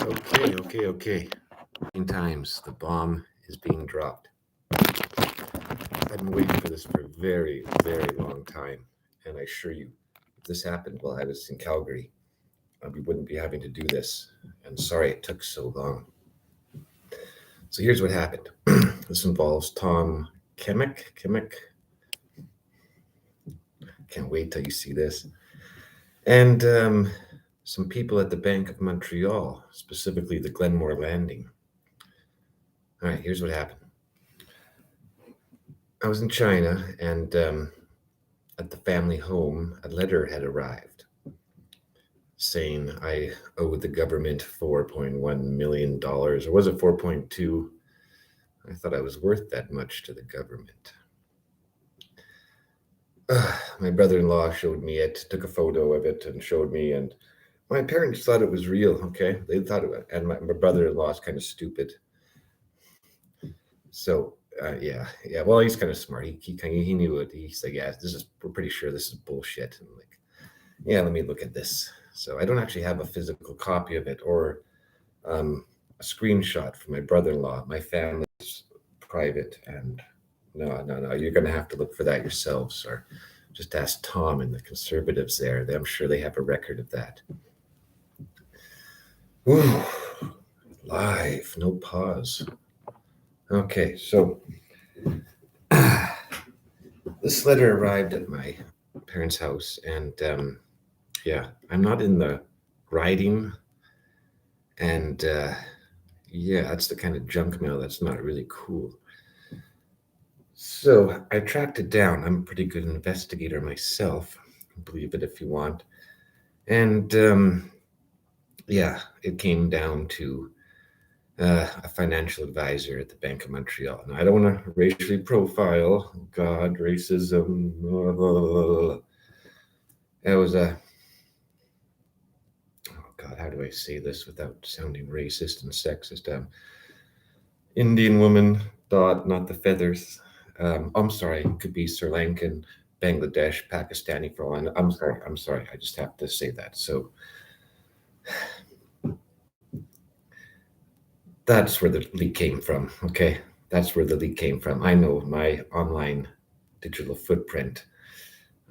Okay. In times, the bomb is being dropped. I've been waiting for this for a very, very long time, and I assure you, if this happened while I was in Calgary, we wouldn't be having to do this. And sorry it took so long. So here's what happened. This involves Tom Kemick. Can't wait till you see this. And some people at the Bank of Montreal, specifically the Glenmore Landing. All right, here's what happened. I was in China, and at the family home, a letter had arrived saying I owed the government $4.1 million, or was it 4.2? I thought I was worth that much to the government. My brother-in-law showed me it, took a photo of it and showed me, and my parents thought it was real, okay? They thought it was, and my brother-in-law is kind of stupid. So, yeah. Well, he's kind of smart. He knew it. He's like, yeah, we're pretty sure this is bullshit. And I'm like, yeah, let me look at this. So I don't actually have a physical copy of it or a screenshot from my brother-in-law. My family's private, and no. You're going to have to look for that yourselves, or just ask Tom and the conservatives there. I'm sure they have a record of that. Ooh, live, no pause. Okay, so this letter arrived at my parents' house, and yeah, I'm not in the writing, and yeah, that's the kind of junk mail that's not really cool. So I tracked it down. I'm a pretty good investigator myself, believe it if you want. And yeah, it came down to a financial advisor at the Bank of Montreal. Now, I don't want to racially profile. Oh God, racism. Blah, blah, blah. It was a, oh God, how do I say this without sounding racist and sexist? Indian woman, dot, not the feathers. I'm sorry, it could be Sri Lankan, Bangladesh, Pakistani for all. I'm sorry. I just have to say that. So that's where the leak came from. Okay, that's where the leak came from. I know my online digital footprint.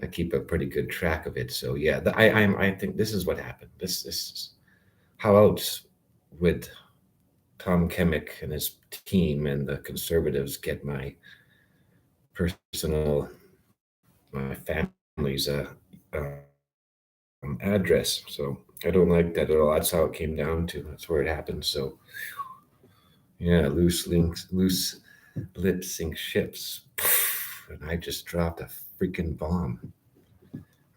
I keep a pretty good track of it. So yeah, I think this is what happened. This is how else would Tom Kemick and his team and the conservatives get my personal, my family's address. So I don't like that at all. That's how it came down to. That's where it happened. So yeah, loose lips sink ships. And I just dropped a freaking bomb.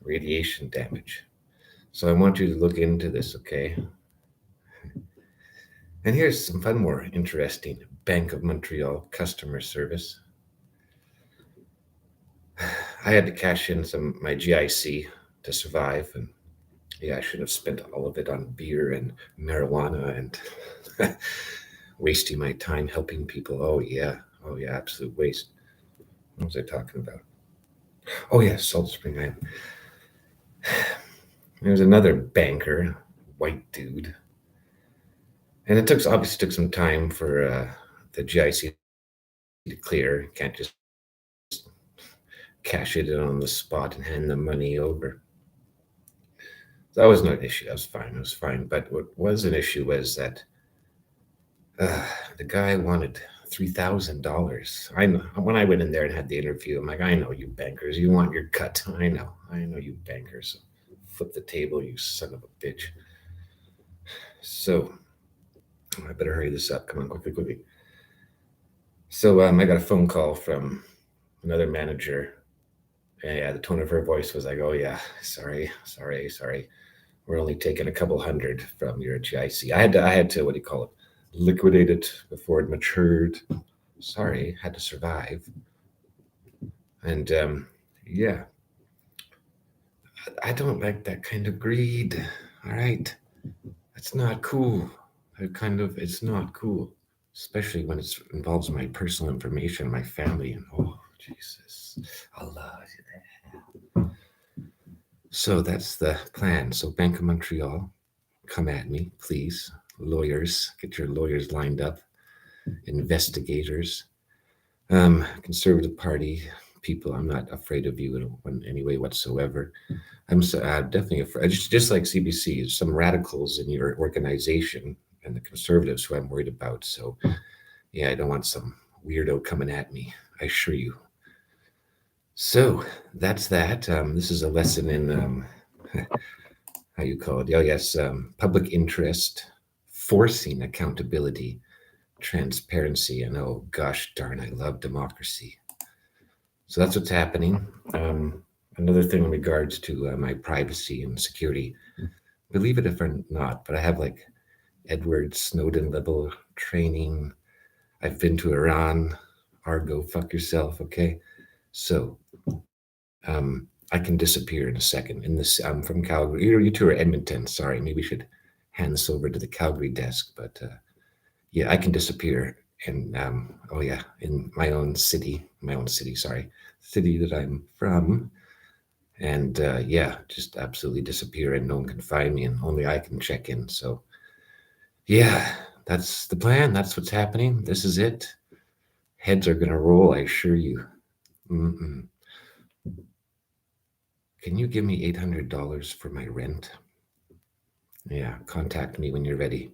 Radiation damage. So I want you to look into this, okay? And here's some fun, more interesting Bank of Montreal customer service. I had to cash in my GIC to survive, and yeah, I should have spent all of it on beer and marijuana and wasting my time helping people. Oh yeah, absolute waste. What was I talking about? Oh yeah, Salt Spring Island. There's another banker, white dude, and it obviously took some time for the GIC to clear. Can't just cash it in on the spot and hand the money over. That was not an issue. That was fine. It was fine. But what was an issue was that the guy wanted $3,000. I know when I went in there and had the interview, I'm like, I know you bankers. You want your cut. I know you bankers. Flip the table, you son of a bitch. So I better hurry this up. Come on, quickly. So I got a phone call from another manager. And yeah, the tone of her voice was like, "Oh yeah, sorry. We're only taking a couple hundred from your GIC. I had to what do you call it? Liquidate it before it matured. Sorry, had to survive." And yeah, I don't like that kind of greed. All right, that's not cool. It's not cool, especially when it involves my personal information, my family, and oh Jesus, Allah. So that's the plan. So Bank of Montreal, come at me, please. lawyers. Get your lawyers lined up, investigators. Conservative Party people, I'm not afraid of you in any way whatsoever. I'm so, definitely afraid, just like CBC, some radicals in your organization and the conservatives who I'm worried about. So, yeah, I don't want some weirdo coming at me, I assure you. So, that's that. This is a lesson in, how you call it? Oh, yes, public interest, forcing accountability, transparency, and oh, gosh darn, I love democracy. So that's what's happening. Another thing in regards to my privacy and security, believe it if or not, but I have like Edward Snowden level training. I've been to Iran. Argo, fuck yourself, okay? So I can disappear in a second. In this, I'm from Calgary. You two are Edmonton. Sorry, maybe we should hand this over to the Calgary desk. But yeah, I can disappear. And oh yeah, in my own city. Sorry, city that I'm from. And yeah, just absolutely disappear, and no one can find me, and only I can check in. So yeah, that's the plan. That's what's happening. This is it. Heads are gonna roll, I assure you. Mm-mm. Can you give me $800 for my rent? Yeah, contact me when you're ready.